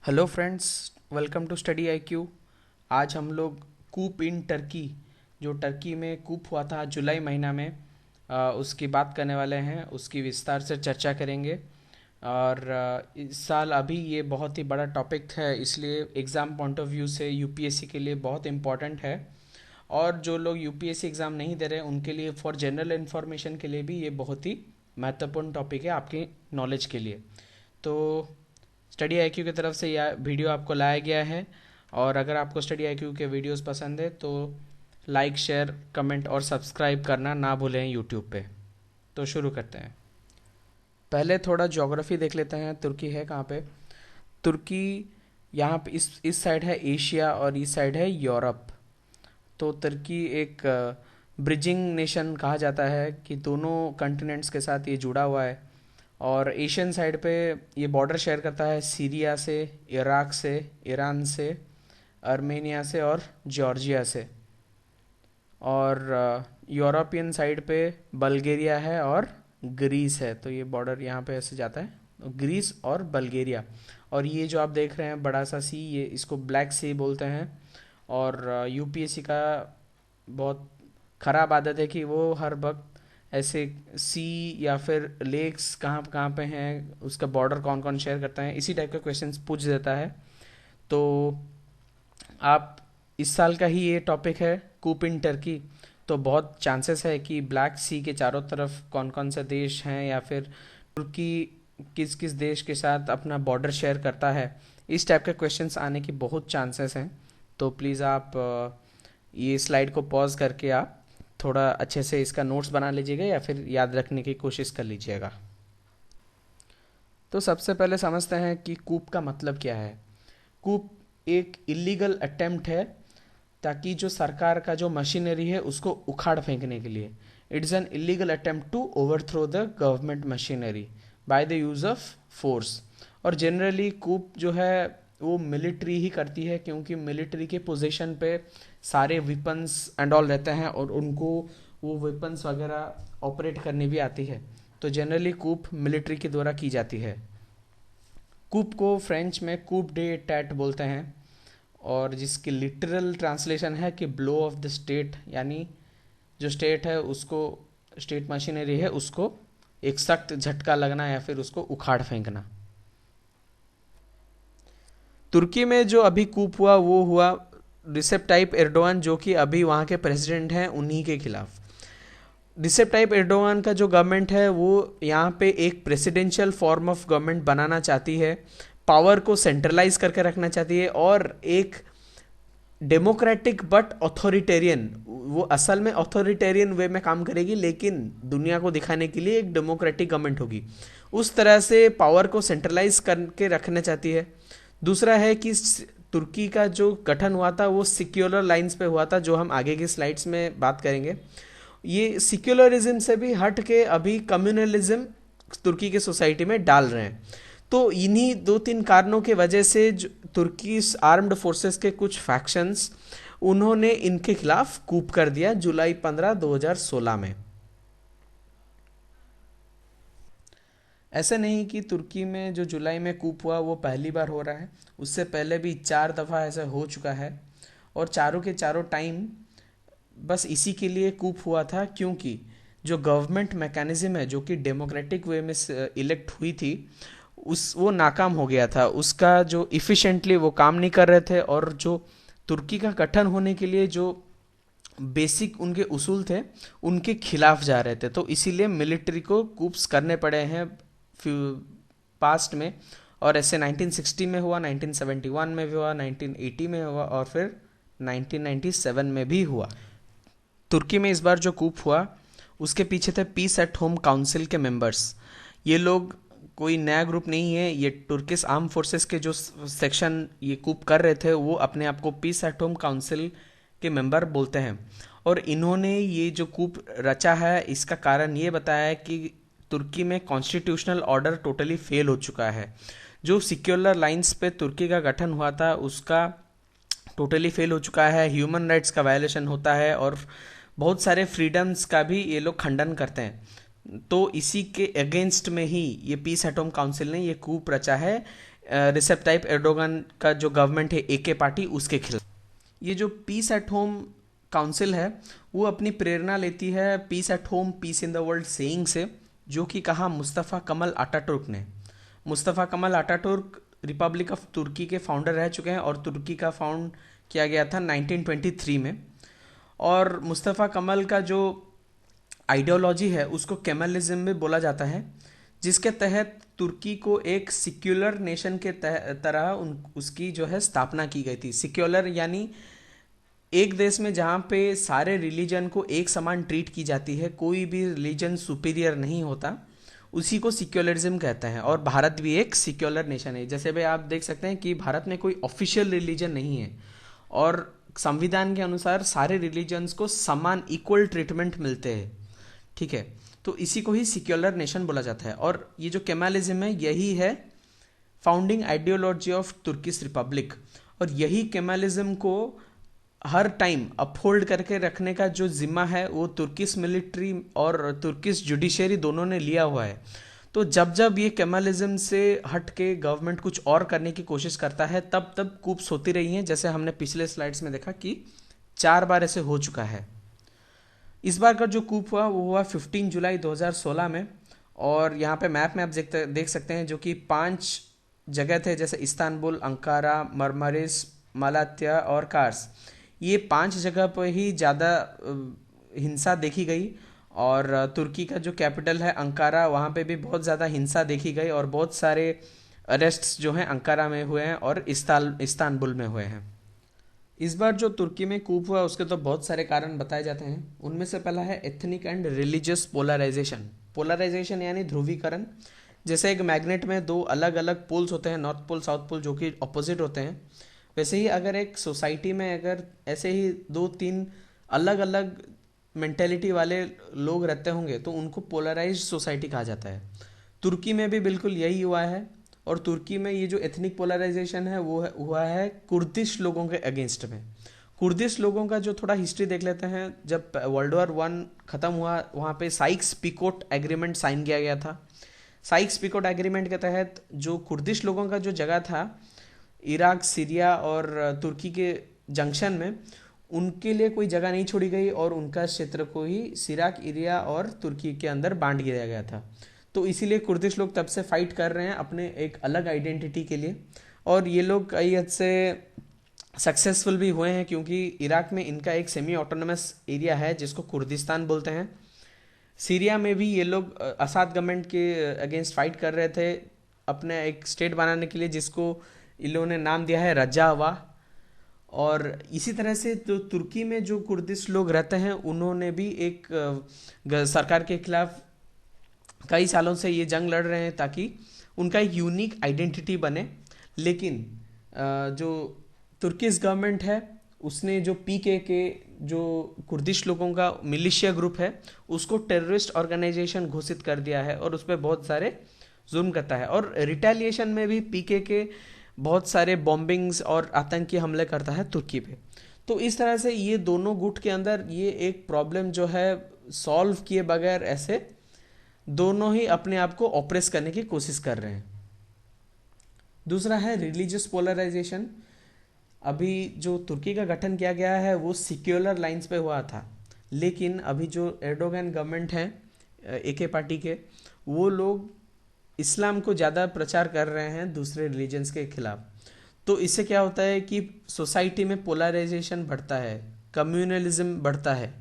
Hello friends, welcome to study IQ. आज हम लोग कूप इन टर्की, जो टर्की में कूप हुआ था जुलाई महीना में, उसकी बात करने वाले हैं। उसकी विस्तार से चर्चा करेंगे। और इस साल अभी ये बहुत ही बड़ा टॉपिक है, इसलिए एग्ज़ाम पॉइंट ऑफ व्यू से यूपीएससी के लिए बहुत इम्पॉर्टेंट है। और जो लोग यूपीएससी एग्ज़ाम नहीं दे रहे उनके लिए, फॉर जनरल इन्फॉर्मेशन के लिए भी ये बहुत ही महत्वपूर्ण टॉपिक है आपकी नॉलेज के लिए। तो स्टडी आईक्यू की तरफ से यह वीडियो आपको लाया गया है। और अगर आपको स्टडी आईक्यू के वीडियोस पसंद है तो लाइक, शेयर, कमेंट और सब्सक्राइब करना ना भूलें यूट्यूब पे। तो शुरू करते हैं। पहले थोड़ा ज्योग्राफी देख लेते हैं, तुर्की है कहाँ पे। तुर्की यहाँ पे इस साइड है एशिया और इस साइड है यूरोप। तो तुर्की एक ब्रिजिंग नेशन कहा जाता है कि दोनों कंटिनेंट्स के साथ ये जुड़ा हुआ है। और एशियन साइड पे ये बॉर्डर शेयर करता है सीरिया से, इराक से, ईरान से, आर्मेनिया से और जॉर्जिया से। और यूरोपियन साइड पे बल्गेरिया है और ग्रीस है। तो ये बॉर्डर यहाँ पे ऐसे जाता है, ग्रीस और बल्गेरिया। और ये जो आप देख रहे हैं बड़ा सा सी, ये इसको ब्लैक सी बोलते हैं। और यूपीएससी का बहुत ख़राब आदत है कि वो हर वक्त ऐसे सी या फिर लेक्स कहाँ कहाँ पे हैं, उसका बॉर्डर कौन कौन शेयर करता है, इसी टाइप के क्वेश्चंस पूछ देता है। तो आप इस साल का ही ये टॉपिक है, कूप इन टर्की। तो बहुत चांसेस है कि ब्लैक सी के चारों तरफ कौन कौन से देश हैं, या फिर तुर्की किस किस देश के साथ अपना बॉर्डर शेयर करता है, इस टाइप के क्वेश्चंस आने की बहुत चांसेस हैं। तो प्लीज़ आप ये स्लाइड को पॉज करके आप थोड़ा अच्छे से इसका नोट्स बना लीजिएगा या फिर याद रखने की कोशिश कर लीजिएगा। तो सबसे पहले समझते हैं कि कूप का मतलब क्या है। कूप एक इलीगल अटेम्प्ट है, ताकि जो सरकार का जो मशीनरी है उसको उखाड़ फेंकने के लिए। It's an illegal attempt to overthrow the government machinery by the use of force. और जनरली कूप जो है वो मिलिट्री ही करती है, क्योंकि मिलिट्री के पोजीशन पे सारे वेपन्स एंड ऑल रहते हैं और उनको वो वेपन्स वगैरह ऑपरेट करनी भी आती है। तो जनरली कूप मिलिट्री के द्वारा की जाती है। कूप को फ्रेंच में कूप डे टैट बोलते हैं, और जिसकी लिटरल ट्रांसलेशन है कि ब्लो ऑफ द स्टेट, यानी जो स्टेट है उसको, स्टेट मशीनरी है उसको एक सख्त झटका लगना या फिर उसको उखाड़ फेंकना। तुर्की में जो अभी कूप हुआ वो हुआ रिसेप टाइप एर्डोगन, जो कि अभी वहाँ के प्रेसिडेंट हैं, उन्हीं के खिलाफ। रिसेप टाइप एर्डोगन का जो गवर्नमेंट है वो यहाँ पे एक प्रेसिडेंशियल फॉर्म ऑफ गवर्नमेंट बनाना चाहती है, पावर को सेंट्रलाइज करके रखना चाहती है, और एक डेमोक्रेटिक बट ऑथोरिटेरियन, वो असल में ऑथोरिटेरियन वे में काम करेगी लेकिन दुनिया को दिखाने के लिए एक डेमोक्रेटिक गवर्नमेंट होगी। उस तरह से पावर को सेंट्रलाइज करके रखना चाहती है। दूसरा है कि तुर्की का जो गठन हुआ था वो सिक्युलर लाइंस पे हुआ था, जो हम आगे की स्लाइड्स में बात करेंगे। ये सिक्युलरिज्म से भी हट के अभी कम्युनलिज्म तुर्की के सोसाइटी में डाल रहे हैं। तो इन्हीं दो तीन कारणों के वजह से तुर्की आर्म्ड फोर्सेस के कुछ फैक्शंस, उन्होंने इनके खिलाफ कूप कर दिया जुलाई 15, 2016 में। ऐसे नहीं कि तुर्की में जो जुलाई में कूप हुआ वो पहली बार हो रहा है, उससे पहले भी 4 दफ़ा ऐसा हो चुका है। और चारों के चारों टाइम बस इसी के लिए कूप हुआ था, क्योंकि जो गवर्नमेंट मैकेनिज्म है जो कि डेमोक्रेटिक वे में इलेक्ट हुई थी, उस वो नाकाम हो गया था। उसका जो इफ़िशेंटली वो काम नहीं कर रहे थे, और जो तुर्की का गठन होने के लिए जो बेसिक उनके उसूल थे उनके खिलाफ जा रहे थे। तो इसीलिए मिलिट्री को कूप्स करने पड़े हैं पास्ट में। और ऐसे 1960 में हुआ, 1971 में भी हुआ, 1980 में हुआ और फिर 1997 में भी हुआ। तुर्की में इस बार जो कूप हुआ उसके पीछे थे पीस एट होम काउंसिल के मेंबर्स। ये लोग कोई नया ग्रुप नहीं है, ये तुर्किश आर्म फोर्सेस के जो सेक्शन ये कूप कर रहे थे वो अपने आप को पीस एट होम काउंसिल के मेंबर बोलते हैं। और इन्होंने ये जो कूप रचा है इसका कारण ये बताया है कि तुर्की में कॉन्स्टिट्यूशनल ऑर्डर टोटली फेल हो चुका है। जो सिक्युलर लाइंस पे तुर्की का गठन हुआ था उसका टोटली फेल हो चुका है, ह्यूमन राइट्स का वायलेशन होता है, और बहुत सारे फ्रीडम्स का भी ये लोग खंडन करते हैं। तो इसी के अगेंस्ट में ही ये पीस एटॉम काउंसिल ने ये कूप रचा है रिसेप ताइप एर्डोगन का जो गवर्नमेंट है एके पार्टी उसके खिलाफ। ये जो पीस एट होम काउंसिल है वो अपनी प्रेरणा लेती है peace at home peace in the world saying से, जो कि कहा मुस्तफ़ा कमल अटातुर्क ने। Mustafa Kemal Ataturk republic of तुर्की के फाउंडर रह चुके हैं और तुर्की का फाउंड किया गया था 1923 में। और मुस्तफ़ा कमल का जो आइडियोलॉजी है उसको केमलिज्म में बोला जाता है, जिसके तहत तुर्की को एक सिक्युलर नेशन के तरह उसकी जो है स्थापना की गई थी। सिक्युलर यानी एक देश में जहाँ पे सारे रिलीजन को एक समान ट्रीट की जाती है, कोई भी रिलीजन सुपीरियर नहीं होता, उसी को सिक्युलरिज्म कहते हैं। और भारत भी एक सिक्युलर नेशन है। जैसे भाई आप देख सकते हैं कि भारत में कोई ऑफिशियल रिलीजन नहीं है और संविधान के अनुसार सारे रिलीजन्स को समान इक्वल ट्रीटमेंट मिलते हैं, ठीक है। तो इसी को ही सिक्युलर नेशन बोला जाता है। और ये जो केमालिज्म है यही है founding ideology of Turkish Republic. और यही केमालिज्म को हर टाइम अपहोल्ड करके रखने का जो जिम्मा है वो तुर्किश मिलिट्री और तुर्किश जुडिशरी दोनों ने लिया हुआ है। तो जब जब ये केमालिज्म से हट के गवर्नमेंट कुछ और करने की कोशिश करता है तब तब कूप्स होती रही हैं, जैसे हमने पिछले स्लाइड्स में देखा कि 4 बार ऐसे हो चुका है। इस बार का जो कूप हुआ वो हुआ 15 जुलाई 2016 में। और यहाँ पे मैप में आप देख सकते हैं जो कि 5 जगह थे, जैसे इस्तांबुल, अंकारा, मरमरिस, मालात्या और कार्स। ये 5 जगह पर ही ज़्यादा हिंसा देखी गई। और तुर्की का जो कैपिटल है अंकारा, वहाँ पे भी बहुत ज़्यादा हिंसा देखी गई और बहुत सारे अरेस्ट्स जो हैं अंकारा में हुए हैं और इस्तांबुल में हुए हैं। इस बार जो तुर्की में कूप हुआ उसके तो बहुत सारे कारण बताए जाते हैं। उनमें से पहला है ethnic and religious polarisation. Polarisation यानी ध्रुवीकरण। जैसे एक मैग्नेट में 2 अलग अलग पोल्स होते हैं, नॉर्थ पोल साउथ पोल, जो कि अपोजिट होते हैं, वैसे ही अगर एक सोसाइटी में अगर ऐसे ही 2-3 अलग अलग मेंटेलिटी वाले लोग रहते होंगे तो उनको पोलराइज्ड सोसाइटी कहा जाता है। तुर्की में भी बिल्कुल यही हुआ है। और तुर्की में ये जो एथनिक पोलराइजेशन है वो हुआ है कुर्दिश लोगों के अगेंस्ट में। कुर्दिश लोगों का जो थोड़ा हिस्ट्री देख लेते हैं, जब वर्ल्ड वॉर 1 ख़त्म हुआ वहाँ पे साइक्स पिकोट एग्रीमेंट साइन किया गया था। साइक्स पिकोट एग्रीमेंट के तहत जो कुर्दिश लोगों का जो जगह था इराक, सीरिया और तुर्की के जंक्शन में, उनके लिए कोई जगह नहीं छोड़ी गई और उनका क्षेत्र को ही सिराक, इरिया और तुर्की के अंदर बांट दिया गया था। तो इसीलिए कुर्दिश लोग तब से फाइट कर रहे हैं अपने एक अलग आइडेंटिटी के लिए। और ये लोग कई हद से सक्सेसफुल भी हुए हैं, क्योंकि इराक में इनका एक सेमी ऑटोनमस एरिया है जिसको कुर्दिस्तान बोलते हैं। सीरिया में भी ये लोग असाद गवर्नमेंट के अगेंस्ट फाइट कर रहे थे अपने एक स्टेट बनाने के लिए, जिसको इन लोगों ने नाम दिया है रजावा। और इसी तरह से तो तुर्की में जो कुर्दिश लोग रहते हैं उन्होंने भी एक सरकार के खिलाफ कई सालों से ये जंग लड़ रहे हैं ताकि उनका एक यूनिक आइडेंटिटी बने। लेकिन जो तुर्किश गवर्नमेंट है उसने जो पीके के जो कुर्दिश लोगों का मिलिशिया ग्रुप है उसको टेररिस्ट ऑर्गेनाइजेशन घोषित कर दिया है और उस पर बहुत सारे जुल्म करता है। और रिटेलिएशन में भी पीके के बहुत सारे बॉम्बिंग्स और आतंकी हमले करता है तुर्की पे। तो इस तरह से ये दोनों गुट के अंदर ये एक प्रॉब्लम जो है सॉल्व किए बगैर ऐसे दोनों ही अपने आप को ऑप्रेस करने की कोशिश कर रहे हैं। दूसरा है रिलीजियस पोलराइजेशन। अभी जो तुर्की का गठन किया गया है वो सिक्युलर लाइंस पे हुआ था, लेकिन अभी जो एर्डोगन गवर्नमेंट है एके पार्टी के, वो लोग इस्लाम को ज़्यादा प्रचार कर रहे हैं दूसरे रिलीजन्स के खिलाफ। तो इससे क्या होता है कि सोसाइटी में पोलराइजेशन बढ़ता है, कम्युनलिज्म बढ़ता है।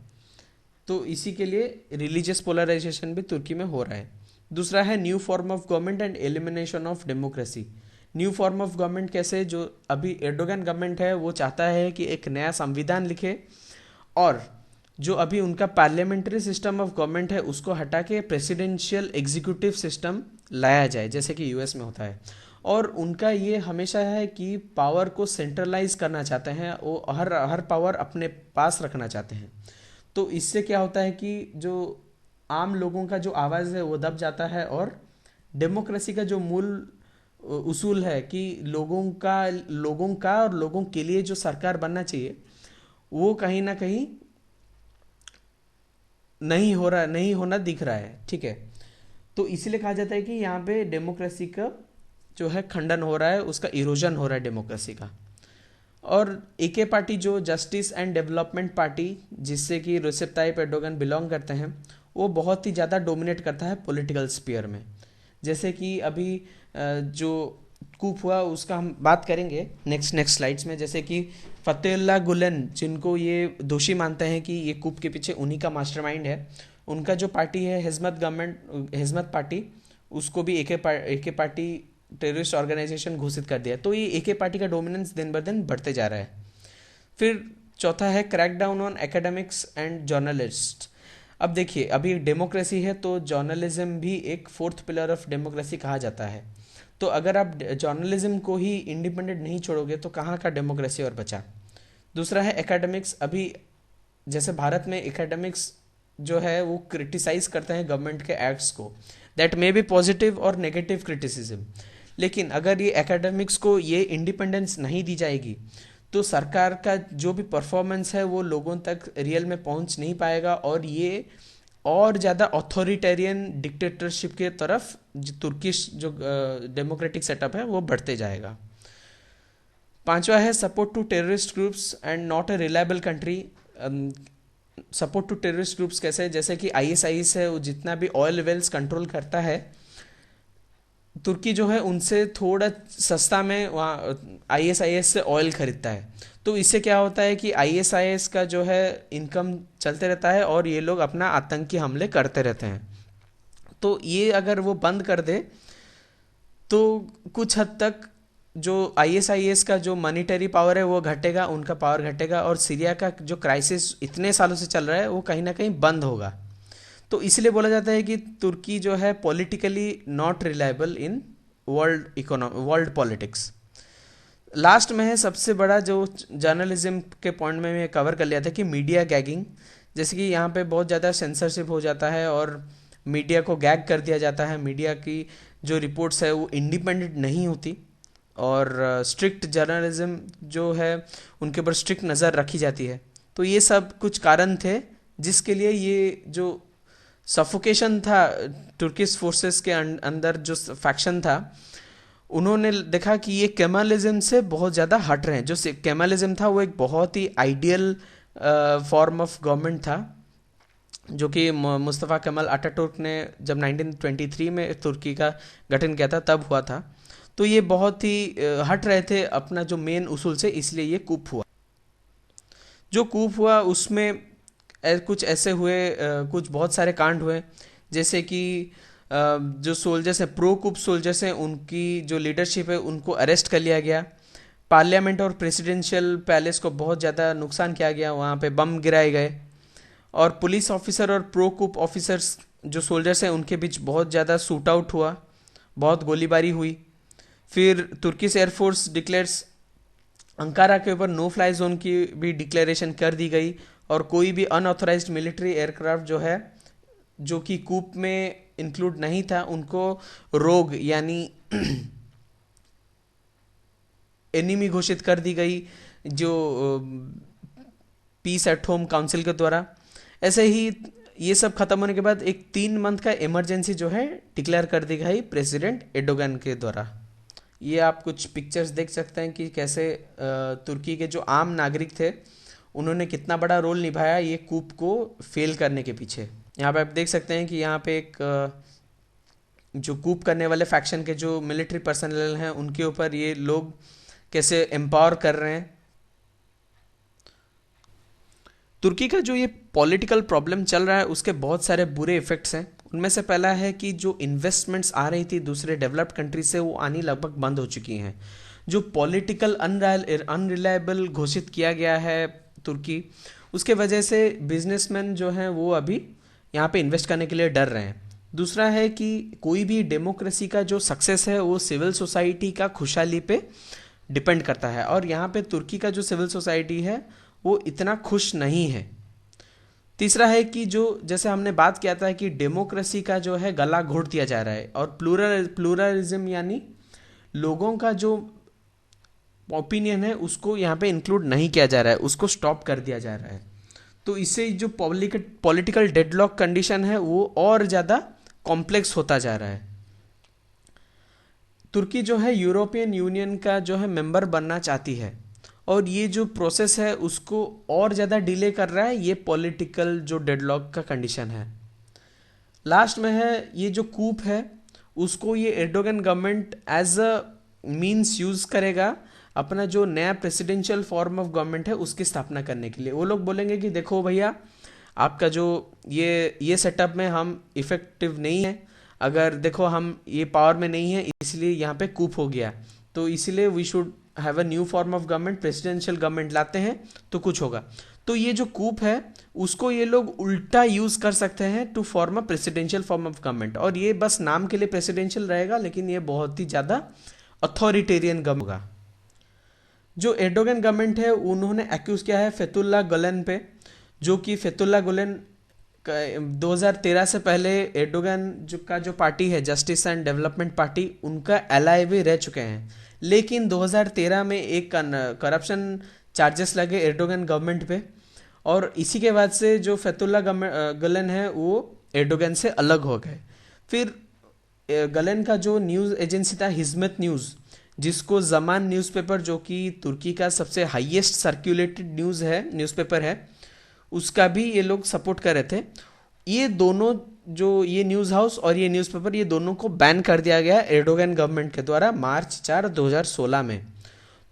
तो इसी के लिए रिलीजियस पोलराइजेशन भी तुर्की में हो रहा है। दूसरा है new form of government and elimination of democracy. New form of government कैसे, जो अभी एर्डोगन गवर्नमेंट है वो चाहता है कि एक नया संविधान लिखे और जो अभी उनका पार्लियामेंट्री सिस्टम ऑफ गवर्नमेंट है उसको हटा के प्रेसिडेंशियल एग्जीक्यूटिव सिस्टम लाया जाए, जैसे कि यूएस में होता है। और उनका ये हमेशा है कि पावर को सेंट्रलाइज करना चाहते हैं, वो हर पावर अपने पास रखना चाहते हैं। तो इससे क्या होता है कि जो आम लोगों का जो आवाज़ है वो दब जाता है और डेमोक्रेसी का जो मूल उसूल है कि लोगों का और लोगों के लिए जो सरकार बनना चाहिए वो कहीं ना कहीं नहीं होना दिख रहा है, ठीक है। तो इसीलिए कहा जाता है कि यहाँ पे डेमोक्रेसी का जो है खंडन हो रहा है, उसका इरोजन हो रहा है डेमोक्रेसी का। और एके पार्टी जो जस्टिस एंड डेवलपमेंट पार्टी, जिससे कि रिसेप ताइप एर्डोगन बिलोंग करते हैं, वो बहुत ही ज़्यादा डोमिनेट करता है पॉलिटिकल स्फीयर में। जैसे कि अभी जो कूप हुआ उसका हम बात करेंगे नेक्स्ट स्लाइड्स में। जैसे कि फतेहुल्लाह गुलन, जिनको ये दोषी मानते हैं कि ये कूप के पीछे उन्हीं का मास्टरमाइंड है, उनका जो पार्टी है हिजमत पार्टी, उसको भी एके पार्टी टेररिस्ट ऑर्गेनाइजेशन घोषित कर दिया। तो ये एके पार्टी का डोमिनेंस दिन ब दिन बढ़ते जा रहा है। फिर चौथा है crackdown on academics and journalist. अब देखिए, अभी डेमोक्रेसी है तो जर्नलिज्म भी एक फोर्थ पिलर ऑफ डेमोक्रेसी कहा जाता है। तो अगर आप जर्नलिज्म को ही इंडिपेंडेंट नहीं छोड़ोगे तो कहाँ का डेमोक्रेसी और बचा। दूसरा है एकेडमिक्स। अभी जैसे भारत में एकेडमिक्स जो है वो क्रिटिसाइज करते हैं गवर्नमेंट के एक्ट्स को, दैट मे बी पॉजिटिव और नेगेटिव क्रिटिसिज्म। लेकिन अगर ये एकेडमिक्स को ये इंडिपेंडेंस नहीं दी जाएगी तो सरकार का जो भी परफॉर्मेंस है वो लोगों तक रियल में पहुंच नहीं पाएगा, और ये और ज़्यादा ऑथोरिटेरियन डिक्टेटरशिप के तरफ जो तुर्किश जो डेमोक्रेटिक सेटअप है वो बढ़ते जाएगा। पांचवा है support to terrorist groups and not a reliable country. Support to terrorist groups कैसे, जैसे कि आईएसआईएस है, वो जितना भी ऑयल वेल्स कंट्रोल करता है, तुर्की जो है उनसे थोड़ा सस्ता में वहाँ आईएसआईएस से ऑयल खरीदता है। तो इससे क्या होता है कि आईएसआईएस का जो है इनकम चलते रहता है और ये लोग अपना आतंकी हमले करते रहते हैं। तो ये अगर वो बंद कर दे तो कुछ हद तक जो आईएसआईएस का जो मॉनिटरी पावर है वो घटेगा, उनका पावर घटेगा, और सीरिया का जो क्राइसिस इतने सालों से चल रहा है वो कहीं ना कहीं बंद होगा। तो इसलिए बोला जाता है कि तुर्की जो है politically not reliable in world politics. Last में है सबसे बड़ा जो जर्नलिज्म के पॉइंट में मैं कवर कर लिया था कि मीडिया गैगिंग। जैसे कि यहाँ पे बहुत ज़्यादा सेंसरशिप हो जाता है और मीडिया को गैग कर दिया जाता है। मीडिया की जो रिपोर्ट्स है वो इंडिपेंडेंट नहीं होती, और स्ट्रिक्ट जर्नलिज्म जो है उनके ऊपर स्ट्रिक्ट नज़र रखी जाती है। तो ये सब कुछ कारण थे जिसके लिए ये जो सफोकेशन था तुर्किश फोर्सेस के अंदर, जो फैक्शन था, उन्होंने देखा कि ये केमालिज्म से बहुत ज़्यादा हट रहे हैं। जो केमालिज्म था वो एक बहुत ही आइडियल फॉर्म ऑफ गवर्नमेंट था, जो कि मुस्तफ़ा कमाल अटातुर्क ने जब 1923 में तुर्की का गठन किया था तब हुआ था। तो ये बहुत ही हट रहे थे अपना जो मेन उसूल से, इसलिए ये कूप हुआ। जो कूप हुआ उसमें कुछ ऐसे हुए, कुछ बहुत सारे कांड हुए, जैसे कि जो सोल्जर्स हैं, प्रो कूप सोल्जर्स हैं, उनकी जो लीडरशिप है उनको अरेस्ट कर लिया गया। पार्लियामेंट और प्रेसिडेंशियल पैलेस को बहुत ज़्यादा नुकसान किया गया, वहाँ पे बम गिराए गए, और पुलिस ऑफिसर और प्रो कूप ऑफिसर्स जो सोल्जर्स हैं उनके बीच बहुत ज़्यादा शूट आउट हुआ, बहुत गोलीबारी हुई। फिर तुर्किश एयरफोर्स डिक्लेयर्स अंकारा के ऊपर नो फ्लाई जोन की भी डिक्लेरेशन कर दी गई, और कोई भी अनऑथराइज्ड मिलिट्री एयरक्राफ्ट जो है जो कि कूप में इंक्लूड नहीं था उनको रोग यानी एनिमी घोषित कर दी गई, जो पीस एट होम काउंसिल के द्वारा। ऐसे ही ये सब खत्म होने के बाद एक 3 मंथ का इमरजेंसी जो है डिक्लेयर कर दी गई प्रेसिडेंट एर्डोगन के द्वारा। ये आप कुछ पिक्चर्स देख सकते हैं कि कैसे तुर्की के जो आम नागरिक थे उन्होंने कितना बड़ा रोल निभाया ये कूप को फेल करने के पीछे। यहाँ पे आप देख सकते हैं कि यहाँ पे एक जो कूप करने वाले फैक्शन के जो मिलिट्री पर्सनल हैं उनके ऊपर ये लोग कैसे एम्पावर कर रहे हैं। तुर्की का जो ये पॉलिटिकल प्रॉब्लम चल रहा है उसके बहुत सारे बुरे इफेक्ट्स हैं। उनमें से पहला है कि जो इन्वेस्टमेंट्स आ रही थी दूसरे डेवलप्ड कंट्री से वो आनी लगभग बंद हो चुकी हैं। जो पॉलिटिकल अनरिलायबल घोषित किया गया है तुर्की, उसके वजह से बिजनेसमैन जो हैं वो अभी यहाँ पे इन्वेस्ट करने के लिए डर रहे हैं। दूसरा है कि कोई भी डेमोक्रेसी का जो सक्सेस है वो सिविल सोसाइटी का खुशहाली पे डिपेंड करता है, और यहाँ पे तुर्की का जो सिविल सोसाइटी है वो इतना खुश नहीं है। तीसरा है कि जो जैसे हमने बात किया था कि डेमोक्रेसी का जो है गला घोट दिया जा रहा है, और प्लूरलिज्म यानी लोगों का जो ओपिनियन है उसको यहाँ पे इंक्लूड नहीं किया जा रहा है, उसको स्टॉप कर दिया जा रहा है। तो इससे जो पॉलिटिकल डेडलॉक कंडीशन है वो और ज़्यादा कॉम्प्लेक्स होता जा रहा है। तुर्की जो है यूरोपियन यूनियन का जो है मेंबर बनना चाहती है, और ये जो प्रोसेस है उसको और ज़्यादा डिले कर रहा है ये पॉलिटिकल जो डेडलॉक का कंडीशन है। लास्ट में है ये जो कूप है उसको ये Erdogan government as a means use करेगा अपना जो नया प्रेसिडेंशियल फॉर्म ऑफ गवर्नमेंट है उसकी स्थापना करने के लिए। वो लोग बोलेंगे कि देखो भैया, आपका जो ये सेटअप में हम इफ़ेक्टिव नहीं है, अगर देखो हम ये पावर में नहीं है इसलिए यहाँ पे कूप हो गया, तो इसीलिए we should have a new form of government, presidential government लाते हैं तो कुछ होगा। तो ये जो कूप है उसको ये लोग उल्टा यूज़ कर सकते हैं to form a presidential form of government, और ये बस नाम के लिए प्रेसिडेंशियल रहेगा लेकिन ये बहुत ही ज़्यादा अथॉरिटेरियन गवर्नमेंट होगा। जो एर्डोगन गवर्नमेंट है उन्होंने एक्यूज़ किया है फेतुल्ला गुलेन पे, जो कि फेतुल्ला गुलेन 2013 से पहले एर्डोगन जो पार्टी है जस्टिस एंड डेवलपमेंट पार्टी, उनका एलाय भी रह चुके हैं। लेकिन 2013 में एक करप्शन चार्जेस लगे एर्डोगन गवर्नमेंट पे, और इसी के बाद से जो फेतुल्ला गुलेन है वो एर्डोगन से अलग हो गए। फिर गलेन का जो न्यूज़ एजेंसी था हिजमत न्यूज़, जिसको ज़मान न्यूज़पेपर जो कि तुर्की का सबसे हाईएस्ट सर्कुलेटेड न्यूज़पेपर है, उसका भी ये लोग सपोर्ट कर रहे थे। ये दोनों जो ये न्यूज़ हाउस और ये न्यूज़पेपर, ये दोनों को बैन कर दिया गया एर्डोगन गवर्नमेंट के द्वारा मार्च 4 2016 में।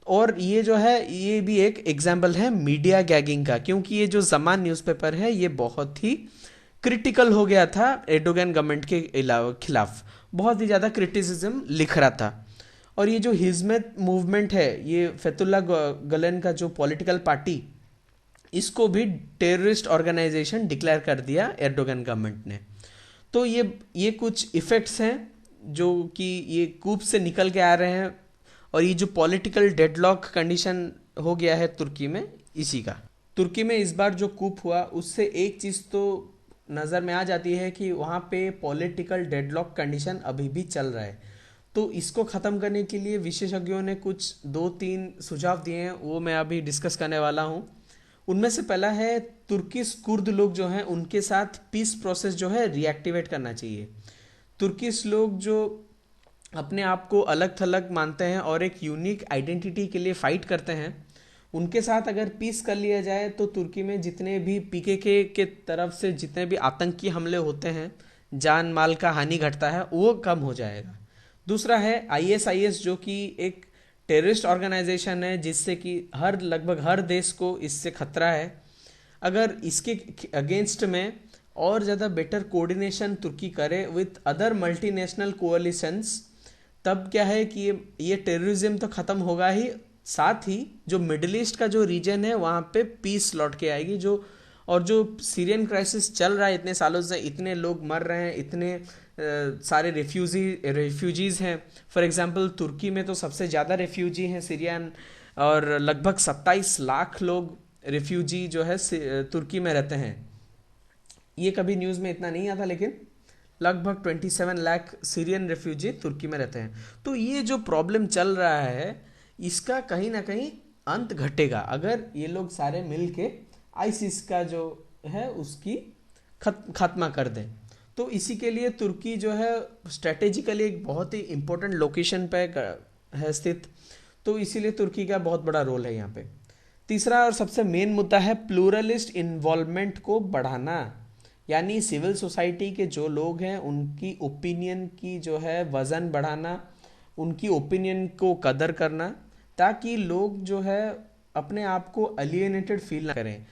और ये जो है ये भी एक एग्जाम्पल है मीडिया गैगिंग का, क्योंकि ये जो ज़मान न्यूज़पेपर है ये बहुत ही क्रिटिकल हो गया था एर्डोगन गवर्नमेंट के खिलाफ, बहुत ही ज़्यादा क्रिटिसिज्म लिख रहा था। और ये जो हिजमत मूवमेंट है, ये फेतुल्ला गुलेन का जो पॉलिटिकल पार्टी, इसको भी टेररिस्ट ऑर्गेनाइजेशन डिक्लेयर कर दिया एर्डोगन गवर्नमेंट ने। तो ये कुछ इफ़ेक्ट्स हैं जो कि ये कूप से निकल के आ रहे हैं, और ये जो पॉलिटिकल डेडलॉक कंडीशन हो गया है तुर्की में, इसी का। तुर्की में इस बार जो कूप हुआ उससे एक चीज़ तो नज़र में आ जाती है कि वहाँ पे पॉलिटिकल डेडलॉक कंडीशन अभी भी चल रहा है। तो इसको ख़त्म करने के लिए विशेषज्ञों ने कुछ 2-3 सुझाव दिए हैं, वो मैं अभी डिस्कस करने वाला हूँ। उनमें से पहला है तुर्किश कुर्द लोग जो हैं उनके साथ पीस प्रोसेस जो है रिएक्टिवेट करना चाहिए। तुर्किश लोग जो अपने आप को अलग थलग मानते हैं और एक यूनिक आइडेंटिटी के लिए फाइट करते हैं, उनके साथ अगर पीस कर लिया जाए तो तुर्की में जितने भी पीकेके के तरफ से जितने भी आतंकी हमले होते हैं, जान माल का हानि घटता है, वो कम हो जाएगा। दूसरा है आईएसआईएस, जो कि एक टेररिस्ट ऑर्गेनाइजेशन है जिससे कि लगभग हर देश को इससे खतरा है। अगर इसके अगेंस्ट में और ज़्यादा बेटर कोऑर्डिनेशन तुर्की करे विथ अदर मल्टीनेशनल कोअलिशंस, तब क्या है कि ये टेररिज्म तो ख़त्म होगा ही, साथ ही जो मिडिल ईस्ट का जो रीजन है वहाँ पे पीस लौट के आएगी। जो सीरियन क्राइसिस चल रहा है इतने सालों से, इतने लोग मर रहे हैं, इतने सारे रेफ्यूजीज़ हैं। फॉर एग्जांपल तुर्की में तो सबसे ज़्यादा रेफ्यूजी हैं सीरियन, और लगभग 27 लाख लोग रेफ्यूजी जो है तुर्की में रहते हैं। ये कभी न्यूज़ में इतना नहीं आता, लेकिन लगभग 27 लाख सीरियन रेफ्यूजी तुर्की में रहते हैं। तो ये जो प्रॉब्लम चल रहा है इसका कहीं ना कहीं अंत घटेगा अगर ये लोग सारे मिल के आईसिस का जो है उसकी खात्मा कर दें। तो इसी के लिए तुर्की जो है स्ट्रेटेजिकली एक बहुत ही इम्पोर्टेंट लोकेशन पे है स्थित, तो इसीलिए तुर्की का बहुत बड़ा रोल है यहाँ पे। तीसरा और सबसे मेन मुद्दा है प्लूरलिस्ट इन्वॉल्वमेंट को बढ़ाना, यानी सिविल सोसाइटी के जो लोग हैं उनकी ओपिनियन की जो है वज़न बढ़ाना, उनकी ओपिनियन को कदर करना, ताकि लोग जो है अपने आप को अलियनेटेड फील ना करें।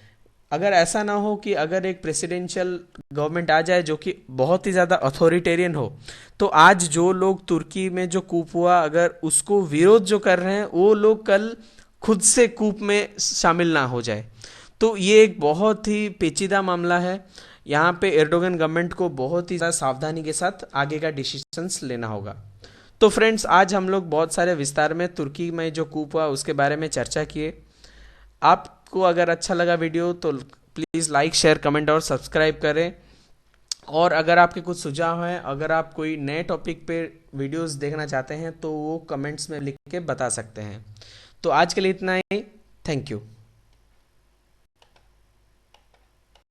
अगर ऐसा ना हो कि अगर एक प्रेसिडेंशियल गवर्नमेंट आ जाए जो कि बहुत ही ज़्यादा अथॉरिटेरियन हो, तो आज जो लोग तुर्की में जो कूप हुआ अगर उसको विरोध जो कर रहे हैं वो लोग कल खुद से कूप में शामिल ना हो जाए। तो ये एक बहुत ही पेचीदा मामला है। यहाँ पे एर्डोगन गवर्नमेंट को बहुत ही ज़्यादा सावधानी के साथ आगे का डिसीजंस लेना होगा। तो फ्रेंड्स, आज हम लोग बहुत सारे विस्तार में तुर्की में जो कूप हुआ उसके बारे में चर्चा किए। आपको अगर अच्छा लगा वीडियो तो प्लीज़ लाइक, शेयर, कमेंट और सब्सक्राइब करें। और अगर आपके कुछ सुझाव हैं, अगर आप कोई नए टॉपिक पे वीडियोस देखना चाहते हैं तो वो कमेंट्स में लिख के बता सकते हैं। तो आज के लिए इतना ही। Thank you.